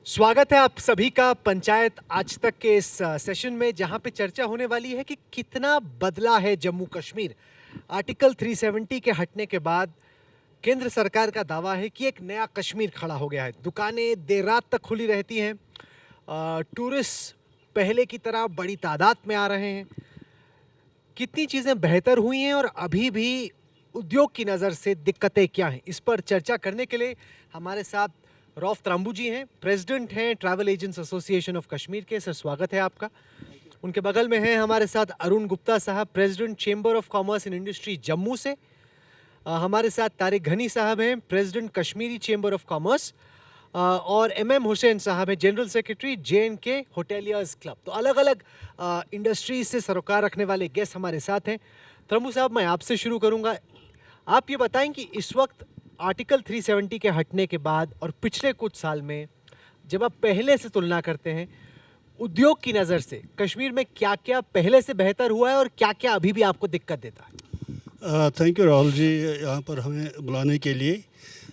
स्वागत है आप सभी का पंचायत आज तक के इस सेशन में, जहां पे चर्चा होने वाली है कि कितना बदला है जम्मू कश्मीर। आर्टिकल 370 के हटने के बाद केंद्र सरकार का दावा है कि एक नया कश्मीर खड़ा हो गया है। दुकानें देर रात तक खुली रहती हैं, टूरिस्ट पहले की तरह बड़ी तादाद में आ रहे हैं। कितनी चीज़ें बेहतर हुई हैं और अभी भी उद्योग की नज़र से दिक्कतें क्या हैं, इस पर चर्चा करने के लिए हमारे साथ रौफ त्रांबू जी हैं, प्रेसिडेंट हैं travel agents association of Kashmir के। सर, स्वागत है आपका। उनके बगल में हैं हमारे साथ अरुण गुप्ता साहब, president chamber of commerce and industry Jammu से। हमारे साथ तारिक घनी साहब हैं, president Kashmiri chamber of commerce. और MM हुसैन साहब हैं, general secretary JNK hoteliers club. तो अलग अलग इंडस्ट्रीज से सरोकार रखने वाले गेस्ट हमारे साथ हैं। त्रंबू साहब, मैं आपसे शुरू करूंगा। आप ये बताएं कि इस वक्त आर्टिकल 370 के हटने के बाद और पिछले कुछ साल में जब आप पहले से तुलना करते हैं, उद्योग की नज़र से कश्मीर में क्या क्या पहले से बेहतर हुआ है और क्या क्या अभी भी आपको दिक्कत देता है? थैंक यू राहुल जी, यहाँ पर हमें बुलाने के लिए।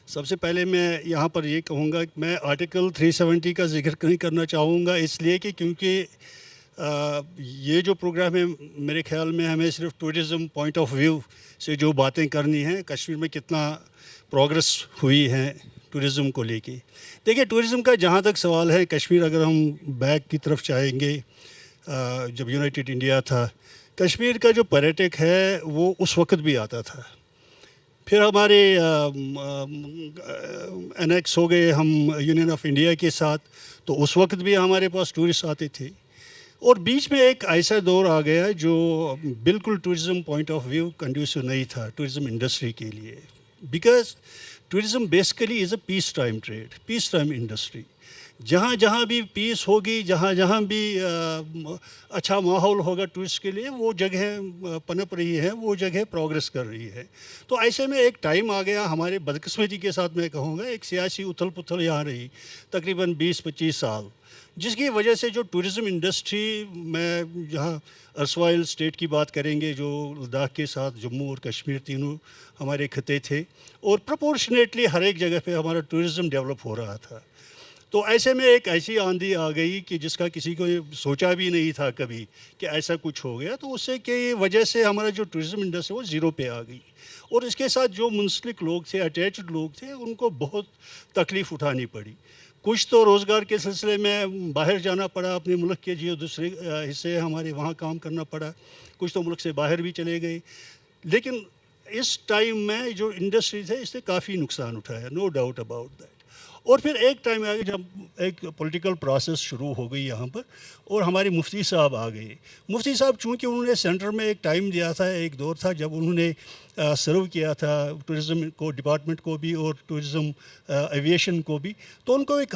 सबसे पहले मैं यहाँ पर ये कहूँगा कि मैं आर्टिकल 370 का जिक्र नहीं करना चाहूँगा, इसलिए कि क्योंकि ये जो प्रोग्राम है, मेरे ख्याल में हमें सिर्फ टूरिज़्म पॉइंट ऑफ व्यू से जो बातें करनी हैं, कश्मीर में कितना प्रोग्रेस हुई है टूरिज़्म को लेके। देखिए, टूरिज़्म का जहाँ तक सवाल है, कश्मीर अगर हम बैक की तरफ चाहेंगे, जब यूनाइटेड इंडिया था, कश्मीर का जो पर्यटक है वो उस वक्त भी आता था। फिर हमारे एनेक्स हो गए हम यूनियन ऑफ इंडिया के साथ, तो उस वक्त भी हमारे पास टूरिस्ट आते थे। और बीच में एक ऐसा दौर आ गया जो बिल्कुल tourism point of view conducive नहीं था टूरिज़्म इंडस्ट्री के लिए, because tourism basically is a peace time trade, peace time industry. जहाँ जहाँ भी पीस होगी, जहाँ जहाँ भी अच्छा माहौल होगा टूरिस्ट के लिए, वो जगह पनप रही है, वो जगह प्रोग्रेस कर रही है। तो ऐसे में एक टाइम आ गया, हमारे बदकिस्मती के साथ मैं कहूँगा, एक सियासी उथल पुथल यहाँ रही तकरीबन 20-25 साल, जिसकी वजह से जो टूरिज़्म इंडस्ट्री में, जहाँ अर्सवाइल स्टेट की बात करेंगे, जो लद्दाख के साथ जम्मू और कश्मीर तीनों हमारे खत्े थे, और प्रोपोर्शनेटली हर एक जगह पे हमारा टूरिज़्म डेवलप हो रहा था। तो ऐसे में एक ऐसी आंधी आ गई कि जिसका किसी को सोचा भी नहीं था कभी कि ऐसा कुछ हो गया, तो उससे की वजह से हमारा जो टूरिज़्म इंडस्ट्री वो ज़ीरो पे आ गई। और इसके साथ जो मुंसलिक लोग थे, अटैच्ड लोग थे, उनको बहुत तकलीफ़ उठानी पड़ी। कुछ तो रोज़गार के सिलसिले में बाहर जाना पड़ा, अपने मुल्क के जो दूसरे हिस्से हमारे वहाँ काम करना पड़ा, कुछ तो मुल्क से बाहर भी चले गए। लेकिन इस टाइम में जो इंडस्ट्री थे, इसने काफ़ी नुकसान उठाया, नो डाउट अबाउट दैट। और फिर एक टाइम आ गया जब एक पॉलिटिकल प्रोसेस शुरू हो गई यहाँ पर, और हमारे मुफ्ती साहब आ गए। मुफ्ती साहब चूँकि उन्होंने सेंटर में एक टाइम दिया था, एक दौर था जब उन्होंने सर्व किया था टूरिज़्म को, डिपार्टमेंट को भी और टूरिज़्म एविएशन को भी, तो उनको एक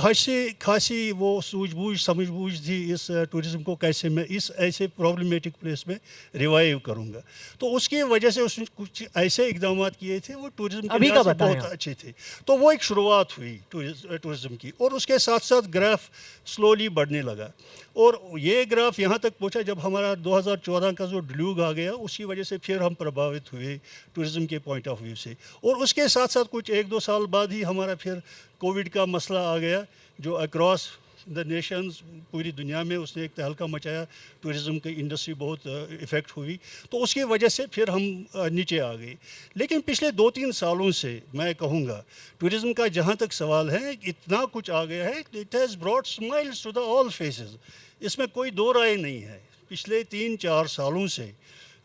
खासी वो सूझबूझ समझबूझ थी इस टूरिज़्म को कैसे मैं इस ऐसे प्रॉब्लमेटिक प्लेस में रिवाइव करूँगा। तो उसकी वजह से उसने कुछ ऐसे इकदाम किए थे, वो टूरिज़्म के लिहाज से बहुत अच्छे थे। तो वो एक शुरुआत हुई टूरिज़्म की, और उसके साथ साथ ग्राफ स्लोली बढ़ने लगा। और ये ग्राफ यहाँ तक पहुँचा जब हमारा 2014 का जो डिल्यूग आ गया, उसी वजह से फिर हम प्रभावित हुए टूरिज़्म के पॉइंट ऑफ व्यू से। और उसके साथ साथ कुछ 1-2 साल बाद ही हमारा फिर कोविड का मसला आ गया, जो अक्रॉस द नेशंस, पूरी दुनिया में उसने एक तहलका मचाया, टूरिज़्म की इंडस्ट्री बहुत इफ़ेक्ट हुई। तो उसकी वजह से फिर हम नीचे आ गए। लेकिन पिछले 2-3 सालों से मैं कहूँगा, टूरिज़्म का जहाँ तक सवाल है, इतना कुछ आ गया है, it has brought smiles to the all faces, इसमें कोई दो राय नहीं है। पिछले 3-4 सालों से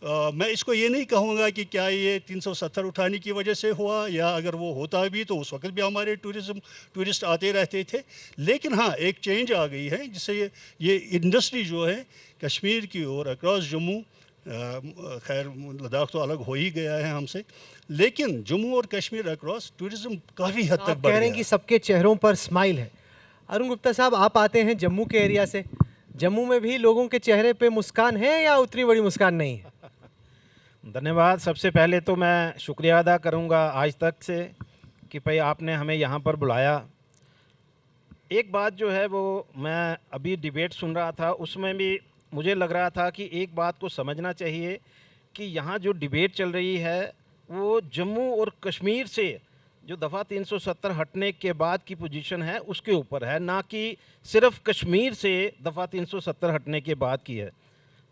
मैं इसको ये नहीं कहूँगा कि क्या ये 370 उठाने की वजह से हुआ, या अगर वो होता भी तो उस वक्त भी हमारे टूरिस्ट आते रहते थे। लेकिन हाँ, एक चेंज आ गई है, जिससे ये इंडस्ट्री जो है कश्मीर की ओर अक्रॉस जम्मू, खैर लद्दाख तो अलग हो ही गया है हमसे, लेकिन जम्मू और कश्मीर अक्रॉस टूरिज़्म काफ़ी हद तक बढ़ कह रहे हैं कि सबके चेहरों पर स्माइल है। अरुण गुप्ता साहब, आप आते हैं जम्मू के एरिया से, जम्मू में भी लोगों के चेहरे पे मुस्कान है या उतनी बड़ी मुस्कान नहीं है? धन्यवाद। सबसे पहले तो मैं शुक्रिया अदा करूंगा आज तक से कि भाई आपने हमें यहाँ पर बुलाया। एक बात जो है वो, मैं अभी डिबेट सुन रहा था, उसमें भी मुझे लग रहा था कि एक बात को समझना चाहिए कि यहाँ जो डिबेट चल रही है वो जम्मू और कश्मीर से जो दफ़ा 370 हटने के बाद की पोजीशन है उसके ऊपर है, ना कि सिर्फ कश्मीर से दफ़ा 370 हटने के बाद की है।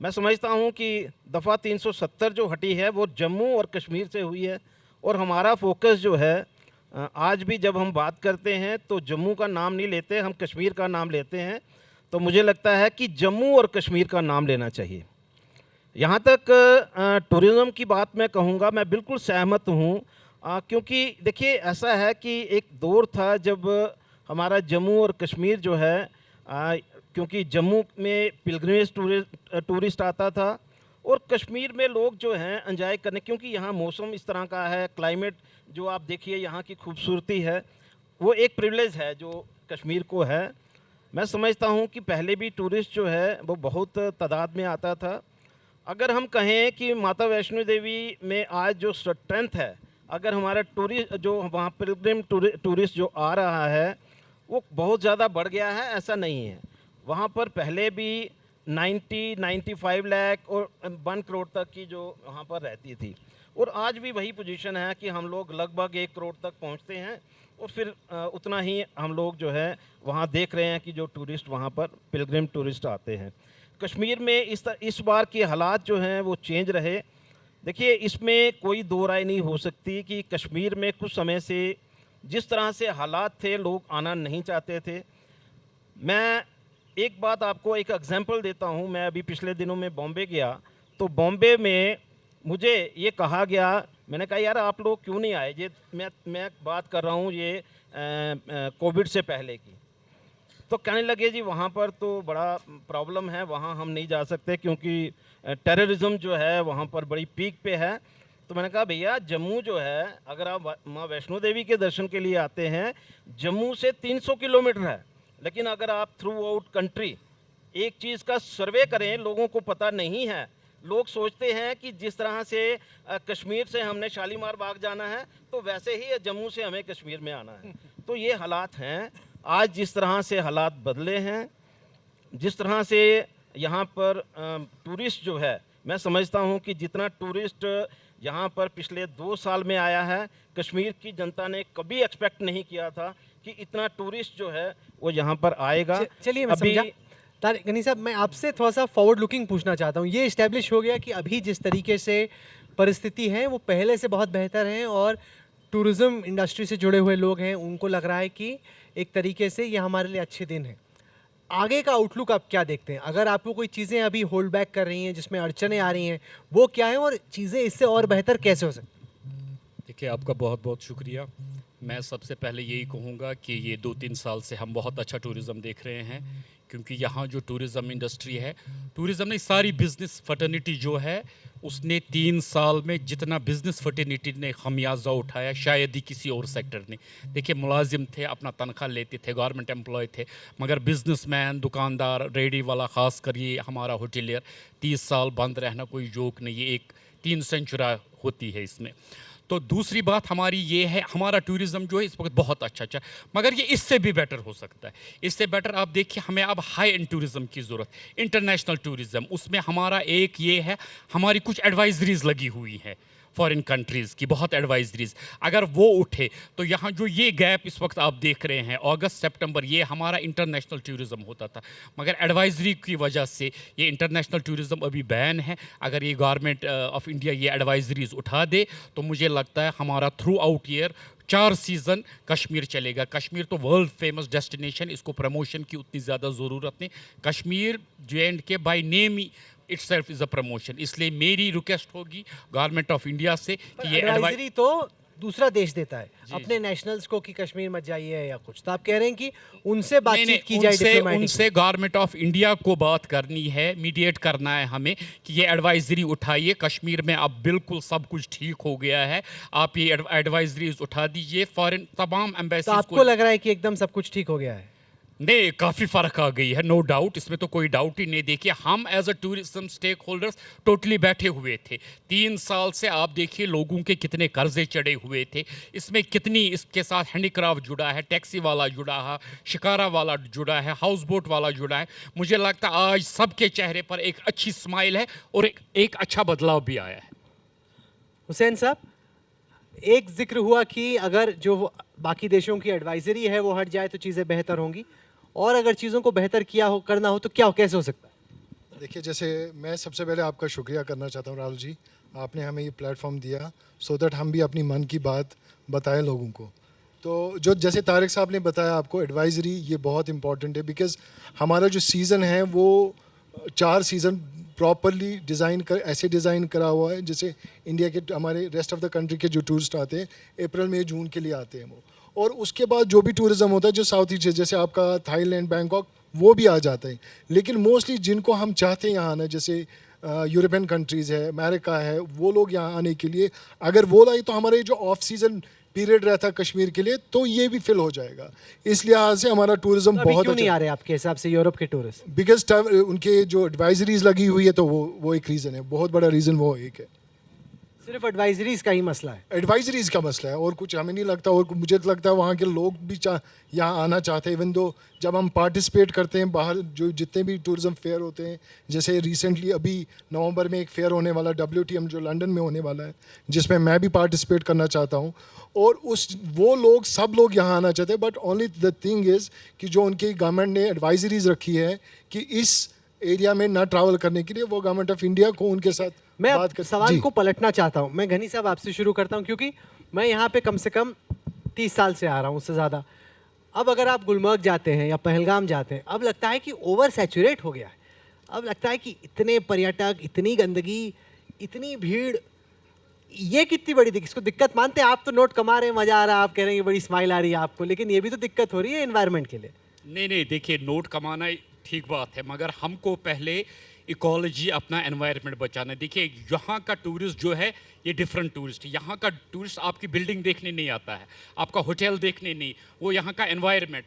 मैं समझता हूँ कि दफ़ा 370 जो हटी है वो जम्मू और कश्मीर से हुई है, और हमारा फोकस जो है आज भी जब हम बात करते हैं तो जम्मू का नाम नहीं लेते, हम कश्मीर का नाम लेते हैं। तो मुझे लगता है कि जम्मू और कश्मीर का नाम लेना चाहिए। यहाँ तक टूरिज़्म की बात मैं कहूँगा, मैं बिल्कुल सहमत हूँ, क्योंकि देखिए ऐसा है कि एक दौर था जब हमारा जम्मू और कश्मीर जो है, क्योंकि जम्मू में पिलग्रिमेज टूरिस्ट आता था और कश्मीर में लोग जो हैं एंजॉय करने, क्योंकि यहाँ मौसम इस तरह का है, क्लाइमेट जो आप देखिए यहाँ की खूबसूरती है, वो एक प्रिविलेज है जो कश्मीर को है। मैं समझता हूँ कि पहले भी टूरिस्ट जो है वो बहुत तादाद में आता था। अगर हम कहें कि माता वैष्णो देवी में आज जो स्ट्रेंथ है, अगर हमारा टूरिस्ट जो वहाँ पिलग्रिम टूरिस्ट जो आ रहा है वो बहुत ज़्यादा बढ़ गया है, ऐसा नहीं है। वहाँ पर पहले भी 90-95 लाख और 1 करोड़ तक की जो वहाँ पर रहती थी, और आज भी वही पोजीशन है कि हम लोग लगभग 1 करोड़ तक पहुँचते हैं, और फिर उतना ही हम लोग जो है वहाँ देख रहे हैं कि जो टूरिस्ट वहाँ पर पिलग्रिम टूरिस्ट आते हैं। कश्मीर में इस बार के हालात जो हैं वो चेंज रहे। देखिए इसमें कोई दो राय नहीं हो सकती कि कश्मीर में कुछ समय से जिस तरह से हालात थे, लोग आना नहीं चाहते थे। मैं एक बात आपको एक एग्जांपल देता हूँ। मैं अभी पिछले दिनों में बॉम्बे गया, तो बॉम्बे में मुझे ये कहा गया, मैंने कहा यार आप लोग क्यों नहीं आए, ये मैं बात कर रहा हूँ ये कोविड से पहले की। तो कहने लगे जी वहाँ पर तो बड़ा प्रॉब्लम है, वहाँ हम नहीं जा सकते क्योंकि टेररिज्म जो है वहाँ पर बड़ी पीक पे है। तो मैंने कहा भैया जम्मू जो है, अगर आप माँ वैष्णो देवी के दर्शन के लिए आते हैं, जम्मू से 300 किलोमीटर है, लेकिन अगर आप थ्रू आउट कंट्री एक चीज़ का सर्वे करें, लोगों को पता नहीं है। लोग सोचते हैं कि जिस तरह से कश्मीर से हमने शालीमार बाग जाना है, तो वैसे ही जम्मू से हमें कश्मीर में आना है। तो ये हालात हैं। आज जिस तरह से हालात बदले हैं, जिस तरह से यहाँ पर टूरिस्ट जो है, मैं समझता हूँ कि जितना टूरिस्ट यहाँ पर पिछले 2 साल में आया है, कश्मीर की जनता ने कभी एक्सपेक्ट नहीं किया था कि इतना टूरिस्ट जो है वो यहाँ पर आएगा। चलिए मैं समझा। तारिक गनी साहब, मैं आपसे थोड़ा सा फॉरवर्ड लुकिंग पूछना चाहता हूँ। ये इस्टेब्लिश हो गया कि अभी जिस तरीके से परिस्थिति है वो पहले से बहुत बेहतर है, और टूरिज़्म इंडस्ट्री से जुड़े हुए लोग हैं, उनको लग रहा है कि एक तरीके से ये हमारे लिए अच्छे दिन हैं। आगे का आउटलुक आप क्या देखते हैं? अगर आपको कोई चीज़ें अभी होल्ड बैक कर रही हैं, जिसमें अड़चनें आ रही हैं, वो क्या है, और चीज़ें इससे और बेहतर कैसे हो सकती हैं? देखिए आपका बहुत बहुत शुक्रिया। मैं सबसे पहले यही कहूँगा कि ये 2-3 साल से हम बहुत अच्छा टूरिज़्म देख रहे हैं, क्योंकि यहाँ जो टूरिज़्म इंडस्ट्री है, टूरिज़्म नहीं सारी बिज़नेस फर्टर्निटी जो है, उसने 3 साल में जितना बिज़नेस फर्टर्निटी ने खमियाजा उठाया शायद ही किसी और सेक्टर ने। देखिए मुलाजिम थे, अपना तनख्वाह लेते थे, गवर्नमेंट एम्प्लॉय थे, मगर बिज़नेसमैन, दुकानदार, रेडी वाला, ख़ास कर ये हमारा होटलियर, 30 साल बंद रहना कोई जोक नहीं है, एक 3 सेंचुरी होती है इसमें। तो दूसरी बात हमारी ये है, हमारा टूरिज़्म जो है इस वक्त बहुत अच्छा, मगर ये इससे भी बेटर हो सकता है। इससे बेटर आप देखिए, हमें अब हाई एंड टूरिज़्म की ज़रूरत, इंटरनेशनल टूरिज़्म। उसमें हमारा एक ये है, हमारी कुछ एडवाइजरीज़ लगी हुई हैं फॉरेन कंट्रीज़ की, बहुत एडवाइजरीज़। अगर वो उठे तो यहाँ जो ये गैप इस वक्त आप देख रहे हैं, अगस्त सितंबर, ये हमारा इंटरनेशनल टूरिज़्म होता था, मगर एडवाइजरी की वजह से ये इंटरनेशनल टूरिज़्म अभी बैन है। अगर ये गवर्नमेंट ऑफ इंडिया ये एडवाइजरीज़ उठा दे तो मुझे लगता है हमारा through out year 4 season Kashmir चलेगा। कश्मीर तो वर्ल्ड फेमस डेस्टिनेशन, इसको प्रमोशन की उतनी ज़्यादा ज़रूरत नहीं। Kashmir J&K by name he itself is a promotion. इसलिए मेरी रिक्वेस्ट होगी गवर्नमेंट ऑफ इंडिया से कि ये एडवाइजरी तो दूसरा देश देता है अपने नेशनल्स को कि कश्मीर मत जाइए या कुछ, तो आप कह रहे हैं कि उनसे बातचीत की जाए, डिप्लोमेटिक उनसे गवर्नमेंट ऑफ इंडिया को बात करनी है, मीडिएट करना है हमें कि ये एडवाइजरी उठाइए। कश्मीर में अब बिल्कुल सब कुछ ठीक हो गया है, आप ये एडवाइजरीज उठा दीजिए। फॉरेन तमाम एम्बेसीज तो आपको लग रहा है कि एकदम सब कुछ ठीक हो गया है? नहीं, काफ़ी फ़र्क आ गई है, नो डाउट, इसमें तो कोई डाउट ही नहीं। देखिए हम as a tourism stake holders totally बैठे हुए थे 3 साल से। आप देखिए लोगों के कितने कर्जे चढ़े हुए थे, इसमें कितनी इसके साथ हैंडीक्राफ्ट जुड़ा है, टैक्सी वाला जुड़ा है, शिकारा वाला जुड़ा है, हाउस बोट वाला जुड़ा है। मुझे लगता है आज सबके चेहरे पर एक अच्छी स्माइल है और एक अच्छा बदलाव भी आया है। हुसैन साहब, एक जिक्र हुआ कि अगर जो बाकी देशों की एडवाइजरी है वो हट जाए तो चीज़ें बेहतर होंगी, और अगर चीज़ों को बेहतर करना हो तो क्या कैसे हो सकता है? देखिए, जैसे मैं सबसे पहले आपका शुक्रिया करना चाहता हूँ राहुल जी, आपने हमें ये प्लेटफॉर्म दिया सो दैट हम भी अपनी मन की बात बताएं लोगों को। तो जो जैसे तारिक साहब ने बताया आपको, एडवाइजरी ये बहुत इंपॉर्टेंट है, बिकॉज़ हमारा जो सीज़न है वो 4 सीज़न प्रॉपरली ऐसे डिज़ाइन करा हुआ है जैसे इंडिया के हमारे रेस्ट ऑफ द कंट्री के जो टूरिस्ट आते हैं अप्रैल मई जून के लिए आते हैं वो, और उसके बाद जो भी टूरिज़्म होता है जो साउथ ईस्ट जैसे आपका थाईलैंड बैंकॉक वो भी आ जाता है। लेकिन मोस्टली जिनको हम चाहते हैं यहाँ आना, जैसे यूरोपियन कंट्रीज़ है, अमेरिका है, वो लोग यहाँ आने के लिए अगर वो लाए तो हमारे जो ऑफ सीज़न पीरियड रहता है कश्मीर के लिए तो ये भी फिल हो जाएगा। इस लिहाज से हमारा टूरिज्म तो अभी बहुत क्यों नहीं अच्छा, आ रहे आपके हिसाब से यूरोप के टूरिस्ट? बिकॉज उनके जो एडवाइजरीज लगी हुई है तो वो एक रीज़न है, बहुत बड़ा रीज़न वो एक है। सिर्फ एडवाइजरीज का ही मसला है? एडवाइजरीज का मसला है और कुछ हमें नहीं लगता, और मुझे तो लगता है वहाँ के लोग भी यहाँ आना चाहते हैं। इवन दो जब हम पार्टिसिपेट करते हैं बाहर जो जितने भी टूरिज्म फेयर होते हैं, जैसे रिसेंटली अभी नवंबर में एक फेयर होने वाला WTM जो लंदन में होने वाला है जिसमें मैं भी पार्टिसिपेट करना चाहता हूँ, और वो लोग सब लोग यहाँ आना चाहते हैं। But only the thing is कि जो उनकी गवर्नमेंट ने एडवाइजरीज रखी है कि इस एरिया में ना ट्रैवल करने के लिए, वो गवर्नमेंट ऑफ इंडिया को उनके साथ मैं बात अब कर सवाल जी। को पलटना चाहता हूँ। मैं घनी साहब आपसे शुरू करता हूँ क्योंकि मैं यहाँ पे कम से कम 30 साल से आ रहा हूँ, उससे ज़्यादा। अब अगर आप गुलमर्ग जाते हैं या पहलगाम जाते हैं, अब लगता है कि ओवर सैचुरेट हो गया है। अब लगता है कि इतने पर्यटक, इतनी गंदगी, इतनी भीड़, ये कितनी बड़ी इसको दिक्कत मानते हैं आप? तो नोट कमा रहे हैं, मज़ा आ रहा है, आप कह रहे हैं बड़ी स्माइल आ रही है आपको, लेकिन ये भी तो दिक्कत हो रही है एनवायरनमेंट के लिए। नहीं नहीं, देखिए नोट कमाना ठीक बात है, मगर हमको पहले इकोलॉजी अपना एनवायरनमेंट बचाना है। देखिए यहाँ का टूरिस्ट जो है ये डिफरेंट टूरिस्ट है। यहाँ का टूरिस्ट आपकी बिल्डिंग देखने नहीं आता है, आपका होटल देखने नहीं, वो यहाँ का एनवायरनमेंट।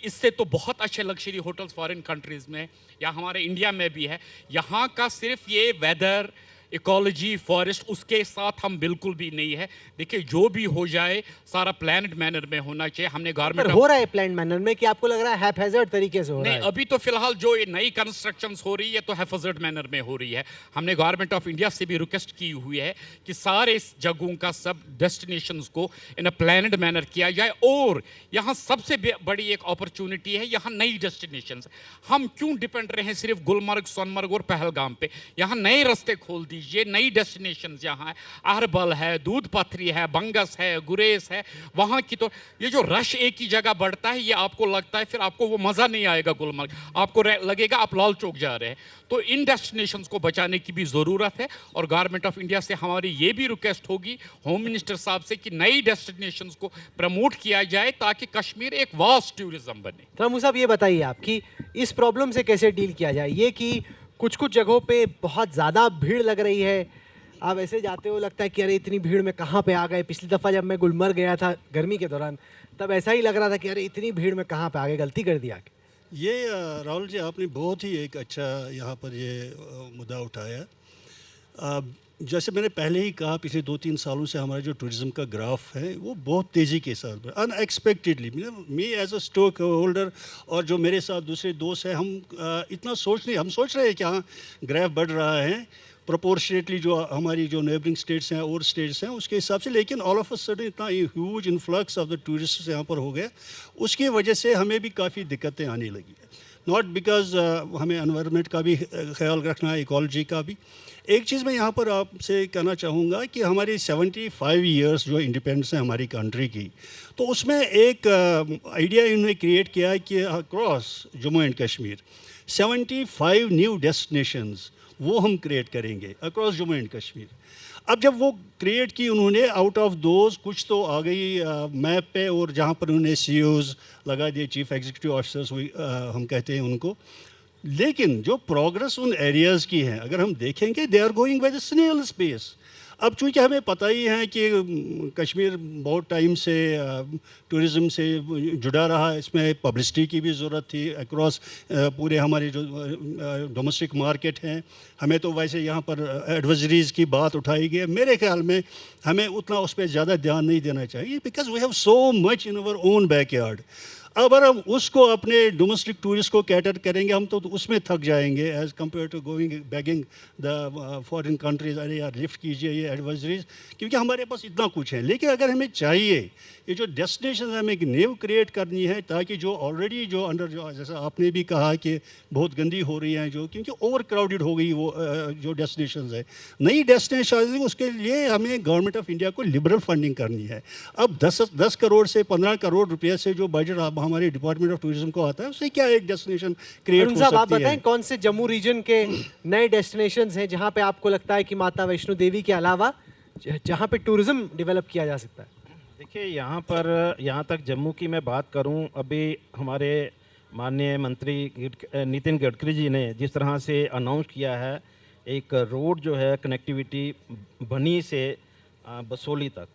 इससे तो बहुत अच्छे लग्जरी होटल्स फॉरेन कंट्रीज़ में या हमारे इंडिया में भी है। यहाँ का सिर्फ ये वेदर, इकोलॉजी, फॉरेस्ट, उसके साथ हम बिल्कुल भी नहीं है। देखिए जो भी हो जाए सारा प्लान्ड मैनर में होना चाहिए। हमने पर गवर्नमेंट हो रहा है प्लान मैनर में कि आपको लग रहा है हैphazard तरीके से हो रहा नहीं, है? अभी तो फिलहाल जो ये नई कंस्ट्रक्शंस हो रही है तो हैफर्ड मैनर में हो रही है। हमने गवर्नमेंट ऑफ इंडिया से भी रिक्वेस्ट की हुई है कि सारे जगहों का सब डेस्टिनेशंस को इन अ प्लानड मैनर किया जाए। और यहाँ सबसे बड़ी एक अपॉर्चुनिटी है, यहाँ नई डेस्टिनेशंस। हम क्यों डिपेंड रहे सिर्फ गुलमर्ग, सोनमर्ग और पहलगाम पे? यहाँ नए रास्ते खोल दीजिए, नई डेस्टिनेशंस यहाँ है, अहरबल है, दूध पथरी है, बंगस है, गुरेज है। वहाँ की तो ये जो रश एक ही जगह बढ़ता है, ये आपको लगता है फिर आपको वो मज़ा नहीं आएगा गुलमर्ग, आपको लगेगा आप लाल चौक जा रहे हैं। तो इन डेस्टिनेशंस को बचाने की भी ज़रूरत है और गवर्नमेंट ऑफ इंडिया से हमारी ये भी रिक्वेस्ट होगी होम मिनिस्टर साहब से कि नई डेस्टिनेशंस को प्रमोट किया जाए ताकि कश्मीर एक वास्ट टूरिज्म बने। रामू साहब ये बताइए आप कि इस प्रॉब्लम से कैसे डील किया जाए? ये कि कुछ कुछ जगहों पे बहुत ज़्यादा भीड़ लग रही है, आप ऐसे जाते हो लगता है कि अरे इतनी भीड़ में कहाँ पे आ गए। पिछली दफ़ा जब मैं गुलमर्ग गया था गर्मी के दौरान, तब ऐसा ही लग रहा था कि अरे इतनी भीड़ में कहाँ पे आ गए, गलती कर दिया। ये राहुल जी आपने बहुत ही एक अच्छा यहाँ पर ये मुद्दा उठाया। जैसे मैंने पहले ही कहा, पिछले 2-3 सालों से हमारा जो टूरिज़्म का ग्राफ है वो बहुत तेज़ी के साथ unexpectedly, me as a stock holder और जो मेरे साथ दूसरे दोस्त हैं, हम इतना हम सोच रहे हैं कि हाँ ग्राफ बढ़ रहा है प्रोपोर्शनेटली जो हमारी जो नेबरिंग स्टेट्स हैं और स्टेट्स हैं उसके हिसाब से, लेकिन ऑल ऑफ अ सडन इतना huge influx of the tourist यहाँ पर हो गया, उसकी वजह से हमें भी काफ़ी दिक्कतें आने लगी है। नॉट बिकॉज हमें एनवायरनमेंट का भी ख्याल रखना है, इकोलॉजी का भी। एक चीज़ मैं यहाँ पर आपसे कहना चाहूँगा कि हमारी 75 ईयर्स जो इंडिपेंडेंस है हमारी कंट्री की, तो उसमें एक आइडिया इन्होंने क्रिएट किया है कि across Jammu and Kashmir 75 new destinations वो हम क्रिएट करेंगे अक्रॉस जम्मू एंड कश्मीर। अब जब वो क्रिएट की उन्होंने, आउट ऑफ दोज कुछ तो आ गई मैप पे, और जहाँ पर उन्होंने CEOs लगा दिए, चीफ एग्जीक्यूटिव ऑफिसर्स हम कहते हैं उनको। लेकिन जो प्रोग्रेस उन एरियाज़ की है अगर हम देखेंगे, they are going by the snail's pace. अब चूँकि हमें पता ही है कि कश्मीर बहुत टाइम से टूरिज़्म से जुड़ा रहा, इसमें पब्लिसिटी की भी ज़रूरत थी अक्रॉस पूरे हमारे जो डोमेस्टिक मार्केट हैं। हमें तो वैसे यहाँ पर एडवाइजरीज़ की बात उठाई गई है, मेरे ख्याल में हमें उतना उस पर ज़्यादा ध्यान नहीं देना चाहिए, because we have so much in our own backyard. अगर हम उसको अपने डोमेस्टिक टूरिस्ट को कैटर करेंगे हम तो उसमें थक जाएंगे as compare to going begging the foreign countries, अरे यार लिफ्ट कीजिए ये एडवाइजरीज, क्योंकि हमारे पास इतना कुछ है। लेकिन अगर हमें चाहिए ये जो डेस्टिनेशन हमें एक नींव क्रिएट करनी है, ताकि जो ऑलरेडी जो अंडर जो जैसा आपने भी कहा कि बहुत गंदी हो रही हैं जो, क्योंकि ओवर क्राउडेड हो गई वो जो डेस्टिनेशन है, नई डेस्टिनेशन उसके लिए हमें गवर्नमेंट ऑफ इंडिया को लिबरल फंडिंग करनी है। अब 10 करोड़ से 15 करोड़ रुपये से जो बजट हमारे डिपार्टमेंट ऑफ टूरिज्म को आता है, उससे क्या एक डेस्टिनेशन क्रिएट हो साहब, आप सकती है। बताएं कौन से जम्मू रीजन के नए डेस्टिनेशंस हैं जहां पे आपको लगता है कि माता वैष्णो देवी के अलावा जहां पे टूरिज्म डेवलप किया जा सकता है? देखिए, यहाँ तक जम्मू की मैं बात करूँ, अभी हमारे माननीय मंत्री नितिन गडकरी जी ने जिस तरह से अनाउंस किया है एक रोड जो है कनेक्टिविटी बनी से बसोली तक,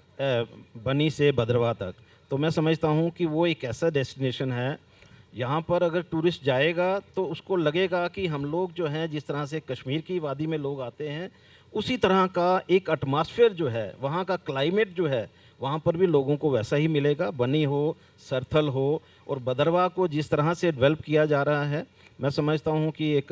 बनी से भद्रवाह तक, तो मैं समझता हूँ कि वो एक ऐसा डेस्टिनेशन है यहाँ पर अगर टूरिस्ट जाएगा तो उसको लगेगा कि हम लोग जो हैं जिस तरह से कश्मीर की वादी में लोग आते हैं उसी तरह का एक एटमॉस्फेयर जो है, वहाँ का क्लाइमेट जो है वहाँ पर भी लोगों को वैसा ही मिलेगा। बनी हो, सरथल हो और भद्रवाह को जिस तरह से डेवलप किया जा रहा है, मैं समझता हूँ कि एक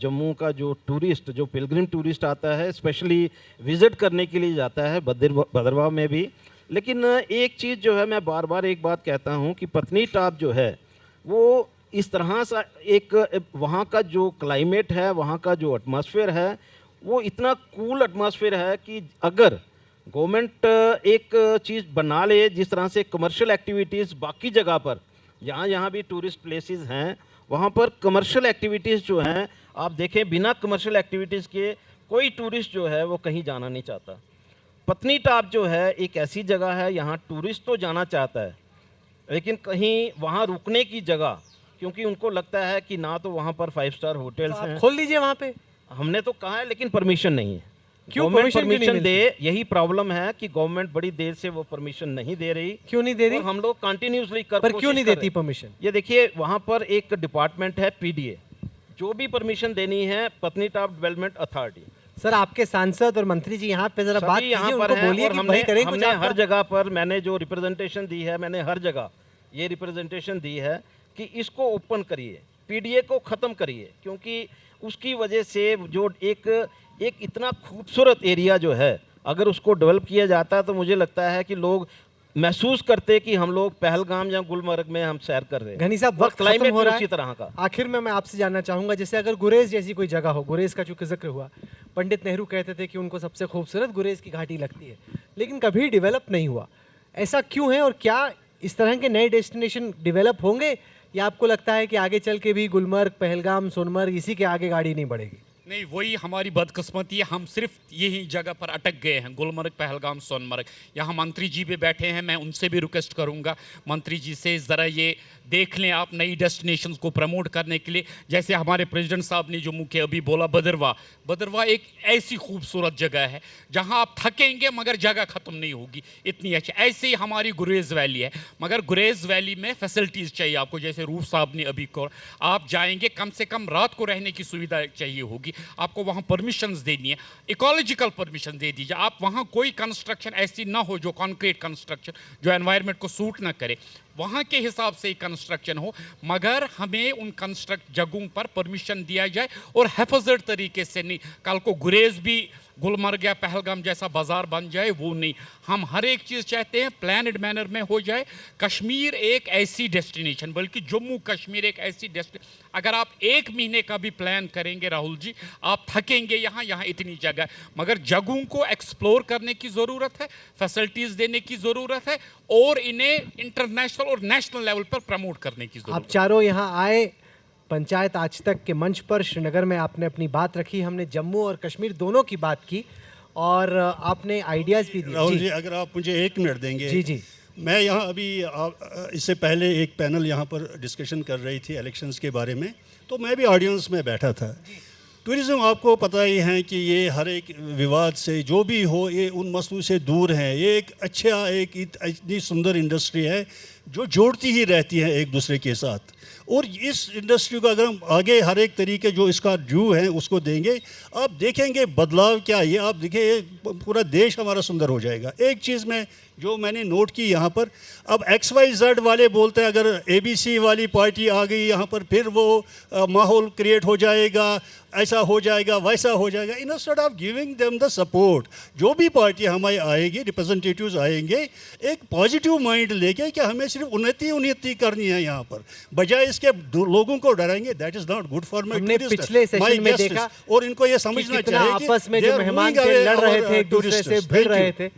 जम्मू का जो टूरिस्ट, जो पिलग्रिम टूरिस्ट आता है, स्पेशली विज़िट करने के लिए जाता है भद्रवाह में भी। लेकिन एक चीज़ जो है, मैं बार बार एक बात कहता हूँ कि पत्नीटाप जो है वो इस तरह सा एक वहाँ का जो क्लाइमेट है, वहाँ का जो एटमॉस्फेयर है, वो इतना कूल एटमॉस्फेयर है कि अगर गवर्नमेंट एक चीज़ बना ले जिस तरह से कमर्शियल एक्टिविटीज़ बाकी जगह पर, यहाँ भी टूरिस्ट प्लेसेस हैं, वहाँ पर कमर्शियल एक्टिविटीज़ जो हैं, आप देखें बिना कमर्शियल एक्टिविटीज़ के कोई टूरिस्ट जो है वो कहीं जाना नहीं चाहता। पत्नीटाप जो है एक ऐसी जगह है, यहाँ टूरिस्ट तो जाना चाहता है लेकिन कहीं वहाँ रुकने की जगह, क्योंकि उनको लगता है कि ना तो वहाँ पर 5 स्टार होटल्स हैं। खोल दीजिए वहाँ पे। हमने तो कहा है लेकिन परमिशन नहीं है। क्यों गवर्नमेंट परमिशन परमिशन दे, यही प्रॉब्लम है कि गवर्नमेंट बड़ी देर से वो परमिशन नहीं दे रही। क्यों नहीं दे रही? और हम लोग कंटिन्यूसली पर क्यों नहीं देती परमिशन? ये देखिए, वहाँ पर एक डिपार्टमेंट है पीडीए, जो भी परमिशन देनी है पत्नीटाप डेवलपमेंट अथॉरिटी। सर, आपके सांसद और मंत्री जी यहाँ पे जरा बात कीजिए, यहाँ उनको पर हैं बोलिए और कि हमने भाई करें कुछ। हमने आपका। हर जगह पर मैंने जो रिप्रेजेंटेशन दी है, मैंने हर जगह ये रिप्रेजेंटेशन दी है कि इसको ओपन करिए, पीडीए को ख़त्म करिए, क्योंकि उसकी वजह से जो एक इतना खूबसूरत एरिया जो है, अगर उसको डेवलप किया जाता तो मुझे लगता है कि लोग महसूस करते कि हम लोग पहलगाम या गुलमर्ग में हम सैर कर रहे हैं। घनी साहब, वक्त क्लाइमेट खत्म हो रहा उसी है। तरह का। आखिर में मैं आपसे जानना चाहूंगा, जैसे अगर गुरेज जैसी कोई जगह हो, गुरेज का चूंकि जिक्र हुआ, पंडित नेहरू कहते थे कि उनको सबसे खूबसूरत गुरेज की घाटी लगती है, लेकिन कभी डेवलप नहीं हुआ। ऐसा क्यों है और क्या इस तरह के नए डेस्टिनेशन डेवलप होंगे, या आपको लगता है कि आगे चल के भी गुलमर्ग, पहलगाम, सोनमर्ग इसी के आगे गाड़ी नहीं बढ़ेगी? नहीं, वही हमारी बदकिस्मती है, हम सिर्फ यही जगह पर अटक गए हैं, गुलमर्ग, पहलगाम, सोनमर्ग। यहाँ मंत्री जी भी बैठे हैं, मैं उनसे भी रिक्वेस्ट करूँगा मंत्री जी से, ज़रा ये देख लें आप नई डेस्टिनेशंस को प्रमोट करने के लिए। जैसे हमारे प्रेसिडेंट साहब ने जो मुख्य अभी बोला, भद्रवाह एक ऐसी खूबसूरत जगह है जहाँ आप थकेंगे मगर जगह ख़त्म नहीं होगी, इतनी अच्छी। ऐसे ही हमारी गुरेज वैली है, मगर गुरेज वैली में फैसिलिटीज़ चाहिए आपको, जैसे रूफ साहब ने अभी को, आप जाएंगे कम से कम रात को रहने की सुविधा चाहिए होगी, आपको वहाँ परमिशंस देनी है, इकोलॉजिकल परमिशन दे दीजिए। आप वहाँ कोई कंस्ट्रक्शन ऐसी ना हो जो कॉन्क्रीट कंस्ट्रक्शन जो एनवायरनमेंट को सूट ना करे, वहाँ के हिसाब से कंस्ट्रक्शन हो, मगर हमें उन कंस्ट्रक्ट जगहों पर परमिशन दिया जाए और हिफाजत तरीके से नहीं। कल को गुरेज भी गुलमर्ग या पहलगाम जैसा बाजार बन जाए, वो नहीं। हम हर एक चीज़ चाहते हैं प्लानड मैनर में हो जाए। कश्मीर एक ऐसी डेस्टिनेशन, बल्कि जम्मू कश्मीर एक ऐसी डेस्टिनेशन, अगर आप 1 महीने का भी प्लान करेंगे राहुल जी, आप थकेंगे। यहाँ इतनी जगह है, मगर जगहों को एक्सप्लोर करने की ज़रूरत है, फैसिलिटीज़ देने की ज़रूरत है और इन्हें इंटरनेशनल और नेशनल लेवल पर प्रमोट करने की ज़रूरत है। आप चारों यहाँ आए पंचायत आज तक के मंच पर, श्रीनगर में आपने अपनी बात रखी, हमने जम्मू और कश्मीर दोनों की बात की और आपने आइडियाज़ भी दिए। राहुल जी, अगर आप मुझे 1 मिनट देंगे। जी जी। मैं यहाँ अभी इससे पहले एक पैनल यहाँ पर डिस्कशन कर रही थी इलेक्शंस के बारे में, तो मैं भी ऑडियंस में बैठा था। टूरिज़्म आपको पता ही है कि ये हर एक विवाद से जो भी हो, ये उन मसलों से दूर है। ये एक इतनी सुंदर इंडस्ट्री है जो जोड़ती ही रहती है एक दूसरे के साथ। और इस इंडस्ट्री को अगर हम आगे हर एक तरीके जो इसका ड्यू है उसको देंगे, आप देखेंगे बदलाव क्या है। ये आप देखिए, पूरा देश हमारा सुंदर हो जाएगा। एक चीज़ मैं जो मैंने नोट की यहाँ पर। अब XYZ वाले बोलते हैं अगर ABC वाली पार्टी आ गई यहाँ पर फिर वो माहौल क्रिएट हो जाएगा, ऐसा हो जाएगा, वैसा हो जाएगा। Instead of giving them the support, जो भी पार्टी हमारी आएगी, रिप्रेजेंटेटिव्स आएंगे, एक पॉजिटिव माइंड लेके कि हमें सिर्फ उन्नति करनी है यहाँ पर, बजाय इसके लोगों को डराएंगे। That is not good for my हमने पिछले सेशन में देखा और इनको ये कि समझना कितना चाहिए कि आपस में जो मेहमान थे लड़ रहे थे, एक दूसरे से भिड़ रहे थे।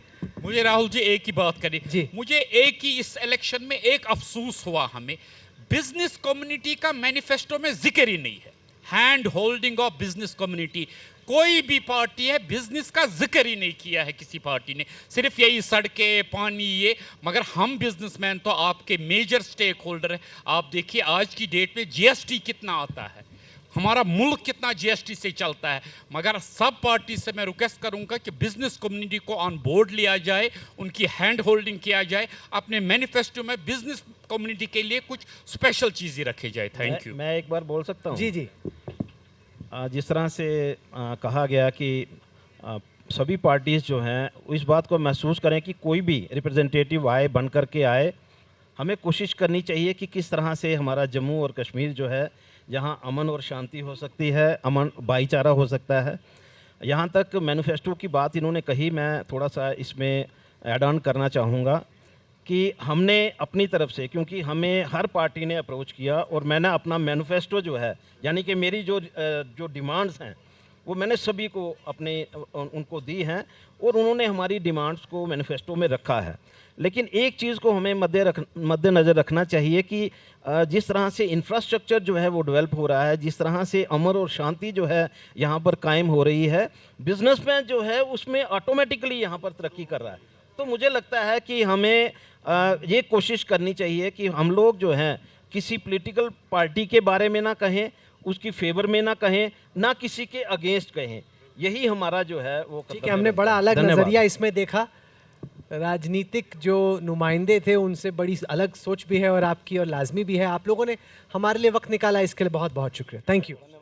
मुझे राहुल जी एक ही बात करी जी। मुझे एक ही इस इलेक्शन में एक अफसोस हुआ, हमें बिजनेस कम्युनिटी का मैनिफेस्टो में जिक्र ही नहीं है। Hand holding of business community, कोई भी पार्टी है बिजनेस का जिक्र ही नहीं किया है किसी पार्टी ने, सिर्फ यही सड़कें, पानी, ये। मगर हम बिजनेसमैन तो आपके मेजर स्टेक होल्डर है। आप देखिए आज की डेट में GST कितना आता है, हमारा मुल्क कितना GST से चलता है। मगर सब पार्टी से मैं रिक्वेस्ट करूंगा कि बिजनेस कम्युनिटी को ऑन बोर्ड लिया जाए, उनकी हैंड होल्डिंग किया जाए, अपने मैनिफेस्टो में बिजनेस कम्युनिटी के लिए कुछ स्पेशल चीज़ें रखी जाए। Thank you. मैं एक बार बोल सकता हूँ? जी जी। जिस तरह से कहा गया कि सभी पार्टीज़ जो हैं इस बात को महसूस करें कि कोई भी रिप्रेजेंटेटिव आए, बन कर के आए, हमें कोशिश करनी चाहिए कि किस तरह से हमारा जम्मू और कश्मीर जो है, जहाँ अमन और शांति हो सकती है, अमन भाईचारा हो सकता है। यहाँ तक मैनिफेस्टो की बात इन्होंने कही, मैं थोड़ा सा इसमें ऐड ऑन करना चाहूँगा कि हमने अपनी तरफ से, क्योंकि हमें हर पार्टी ने अप्रोच किया और मैंने अपना मैनिफेस्टो जो है, यानी कि मेरी जो डिमांड्स हैं वो मैंने सभी को उनको दी हैं और उन्होंने हमारी डिमांड्स को मैनिफेस्टो में रखा है। लेकिन एक चीज़ को हमें मद्देनज़र रखना चाहिए कि जिस तरह से इंफ्रास्ट्रक्चर जो है वो डेवलप हो रहा है, जिस तरह से अमन और शांति जो है यहाँ पर कायम हो रही है, बिजनेसमैन जो है उसमें ऑटोमेटिकली यहाँ पर तरक्की कर रहा है। तो मुझे लगता है कि हमें ये कोशिश करनी चाहिए कि हम लोग जो हैं किसी पॉलिटिकल पार्टी के बारे में ना कहें, उसकी फेवर में ना कहें, ना किसी के अगेंस्ट कहें। यही हमारा जो है वो ठीक है, हमने बड़ा अलग नजरिया इसमें देखा। राजनीतिक जो नुमाइंदे थे उनसे बड़ी अलग सोच भी है और आपकी, और लाजमी भी है। आप लोगों ने हमारे लिए वक्त निकाला, इसके लिए बहुत बहुत शुक्रिया। Thank you.